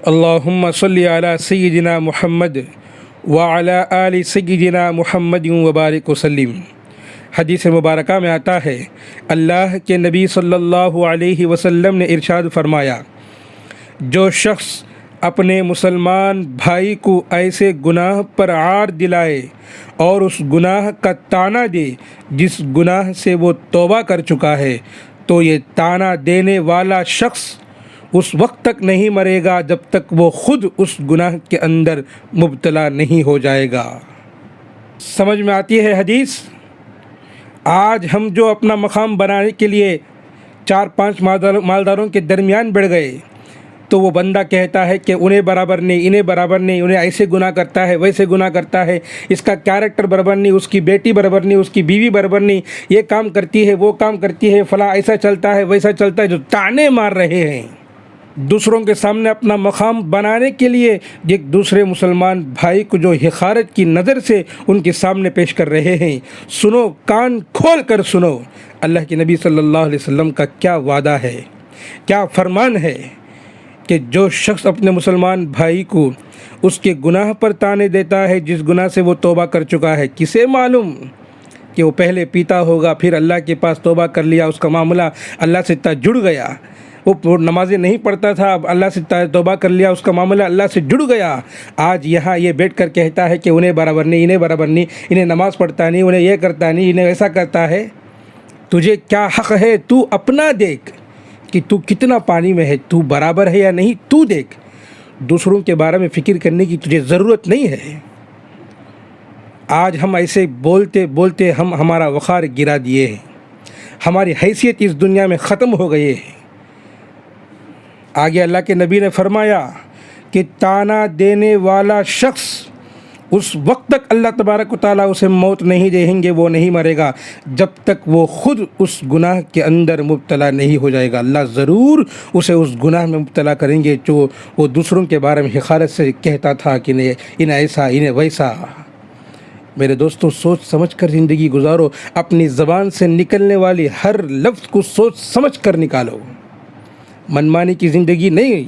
اللہم صلی علی سیدنا محمد وعلی آل سیدنا محمد وبارک وسلم۔ حدیث مبارکہ میں آتا ہے، اللہ کے نبی صلی اللہ علیہ وسلم نے ارشاد فرمایا، جو شخص اپنے مسلمان بھائی کو ایسے گناہ پر عار دلائے اور اس گناہ کا طعنہ دے جس گناہ سے وہ توبہ کر چکا ہے، تو یہ طعنہ دینے والا شخص اس وقت تک نہیں مرے گا جب تک وہ خود اس گناہ کے اندر مبتلا نہیں ہو جائے گا۔ سمجھ میں آتی ہے حدیث؟ آج ہم جو اپنا مقام بنانے کے لیے 4-5 مالداروں کے درمیان بڑھ گئے، تو وہ بندہ کہتا ہے کہ انہیں برابر نہیں، انہیں برابر نہیں، انہیں ایسے گناہ کرتا ہے، ویسے گناہ کرتا ہے، اس کا کیریکٹر برابر نہیں، اس کی بیٹی برابر نہیں، اس کی بیوی برابر نہیں، یہ کام کرتی ہے، وہ کام کرتی ہے، فلاں ایسا چلتا ہے، ویسا چلتا ہے، جو طعنے مار رہے ہیں دوسروں کے سامنے اپنا مقام بنانے کے لیے، ایک دوسرے مسلمان بھائی کو جو حقارت کی نظر سے ان کے سامنے پیش کر رہے ہیں۔ سنو، کان کھول کر سنو، اللہ کے نبی صلی اللہ علیہ وسلم کا کیا وعدہ ہے، کیا فرمان ہے کہ جو شخص اپنے مسلمان بھائی کو اس کے گناہ پر طعنے دیتا ہے جس گناہ سے وہ توبہ کر چکا ہے، کسے معلوم کہ وہ پہلے پیتا ہوگا، پھر اللہ کے پاس توبہ کر لیا، اس کا معاملہ اللہ سے جڑ گیا، وہ نمازیں نہیں پڑھتا تھا، اب اللہ سے توبہ کر لیا، اس کا معاملہ اللہ سے جڑ گیا، آج یہاں یہ بیٹھ کر کہتا ہے کہ انہیں برابر نہیں، انہیں برابر نہیں، انہیں نماز پڑھتا نہیں، انہیں یہ کرتا نہیں، انہیں ایسا کرتا ہے۔ تجھے کیا حق ہے؟ تو اپنا دیکھ کہ تو کتنا پانی میں ہے، تو برابر ہے یا نہیں، تو دیکھ۔ دوسروں کے بارے میں فکر کرنے کی تجھے ضرورت نہیں ہے۔ آج ہم ایسے بولتے بولتے ہمارا وقار گرا دیے ہیں، ہماری حیثیت اس دنیا میں ختم ہو گئی ہے۔ آگے اللہ کے نبی نے فرمایا کہ طعنہ دینے والا شخص اس وقت تک اللہ تبارک و تعالیٰ اسے موت نہیں دیں گے، وہ نہیں مرے گا جب تک وہ خود اس گناہ کے اندر مبتلا نہیں ہو جائے گا۔ اللہ ضرور اسے اس گناہ میں مبتلا کریں گے جو وہ دوسروں کے بارے میں حقارت سے کہتا تھا کہ انہیں ایسا، انہیں ویسا۔ میرے دوستو، سوچ سمجھ کر زندگی گزارو، اپنی زبان سے نکلنے والی ہر لفظ کو سوچ سمجھ کر نکالو۔ منمانی کی زندگی نہیں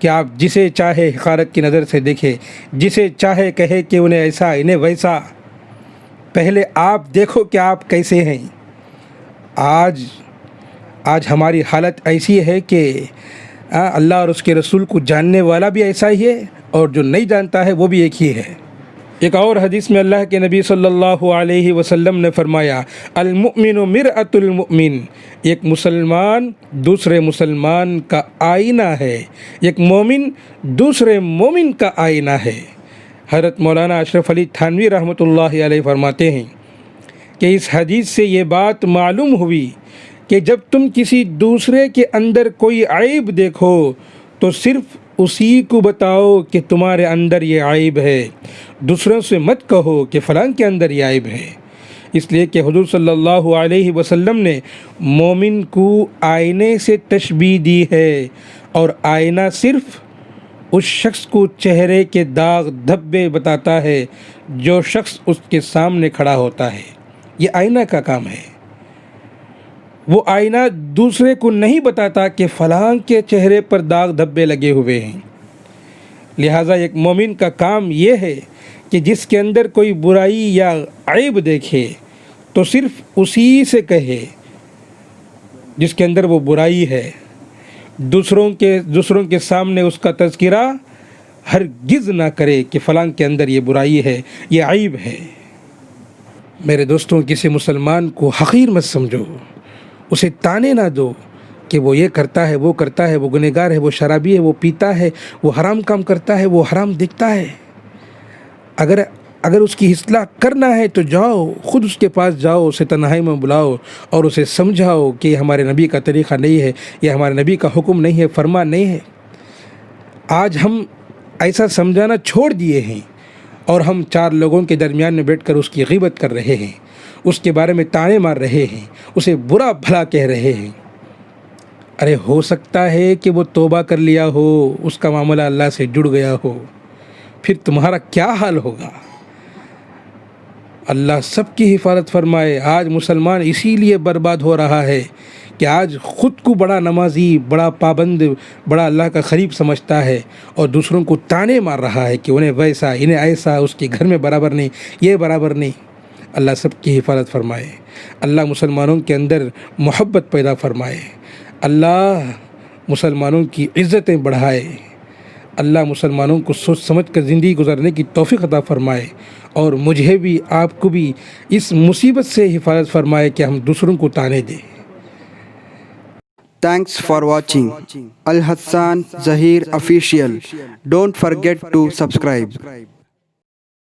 کہ آپ جسے چاہے حقارت کی نظر سے دیکھے، جسے چاہے کہے کہ انہیں ایسا، انہیں ویسا۔ پہلے آپ دیکھو کہ آپ کیسے ہیں۔ آج ہماری حالت ایسی ہے کہ اللہ اور اس کے رسول کو جاننے والا بھی ایسا ہی ہے اور جو نہیں جانتا ہے وہ بھی ایک ہی ہے۔ ایک اور حدیث میں اللہ کے نبی صلی اللہ علیہ وسلم نے فرمایا، المؤمن مرآۃ المؤمن، ایک مسلمان دوسرے مسلمان کا آئینہ ہے، ایک مومن دوسرے مومن کا آئینہ ہے۔ حضرت مولانا اشرف علی تھانوی رحمۃ اللہ علیہ فرماتے ہیں کہ اس حدیث سے یہ بات معلوم ہوئی کہ جب تم کسی دوسرے کے اندر کوئی عیب دیکھو تو صرف اسی کو بتاؤ کہ تمہارے اندر یہ عیب ہے، دوسروں سے مت کہو کہ فلاں کے اندر یہ عیب ہے۔ اس لیے کہ حضور صلی اللہ علیہ وسلم نے مومن کو آئینے سے تشبیہ دی ہے، اور آئینہ صرف اس شخص کو چہرے کے داغ دھبے بتاتا ہے جو شخص اس کے سامنے کھڑا ہوتا ہے۔ یہ آئینہ کا کام ہے۔ وہ آئینہ دوسرے کو نہیں بتاتا کہ فلاں کے چہرے پر داغ دھبے لگے ہوئے ہیں۔ لہٰذا ایک مومن کا کام یہ ہے کہ جس کے اندر کوئی برائی یا عیب دیکھے تو صرف اسی سے کہے جس کے اندر وہ برائی ہے، دوسروں کے سامنے اس کا تذکرہ ہرگز نہ کرے کہ فلاں کے اندر یہ برائی ہے، یہ عیب ہے۔ میرے دوستوں، کسی مسلمان کو حقیر مت سمجھو، اسے طعنے نہ دو کہ وہ یہ کرتا ہے، وہ کرتا ہے، وہ گنہگار ہے، وہ شرابی ہے، وہ پیتا ہے، وہ حرام کام کرتا ہے، وہ حرام دیکھتا ہے۔ اگر اس کی اصلاح کرنا ہے تو جاؤ، خود اس کے پاس جاؤ، اسے تنہائی میں بلاؤ اور اسے سمجھاؤ کہ یہ ہمارے نبی کا طریقہ نہیں ہے، یہ ہمارے نبی کا حکم نہیں ہے، فرمان نہیں ہے۔ آج ہم ایسا سمجھانا چھوڑ دیے ہیں اور ہم 4 لوگوں کے درمیان میں بیٹھ کر اس کی غیبت کر رہے ہیں، اس کے بارے میں طعنے مار رہے ہیں، اسے برا بھلا کہہ رہے ہیں۔ ارے ہو سکتا ہے کہ وہ توبہ کر لیا ہو، اس کا معاملہ اللہ سے جڑ گیا ہو، پھر تمہارا کیا حال ہوگا؟ اللہ سب کی حفاظت فرمائے۔ آج مسلمان اسی لیے برباد ہو رہا ہے کہ آج خود کو بڑا نمازی، بڑا پابند، بڑا اللہ کا قریب سمجھتا ہے اور دوسروں کو تانے مار رہا ہے کہ انہیں ویسا، انہیں ایسا، اس کے گھر میں برابر نہیں، یہ برابر نہیں۔ اللہ سب کی حفاظت فرمائے، اللہ مسلمانوں کے اندر محبت پیدا فرمائے، اللہ مسلمانوں کی عزتیں بڑھائے، اللہ مسلمانوں کو سوچ سمجھ کر زندگی گزارنے کی توفیق عطا فرمائے، اور مجھے بھی آپ کو بھی اس مصیبت سے حفاظت فرمائے کہ ہم دوسروں کو تانے دیں۔ Thanks for watching Al Hassan Zahir Official. Don't forget to subscribe.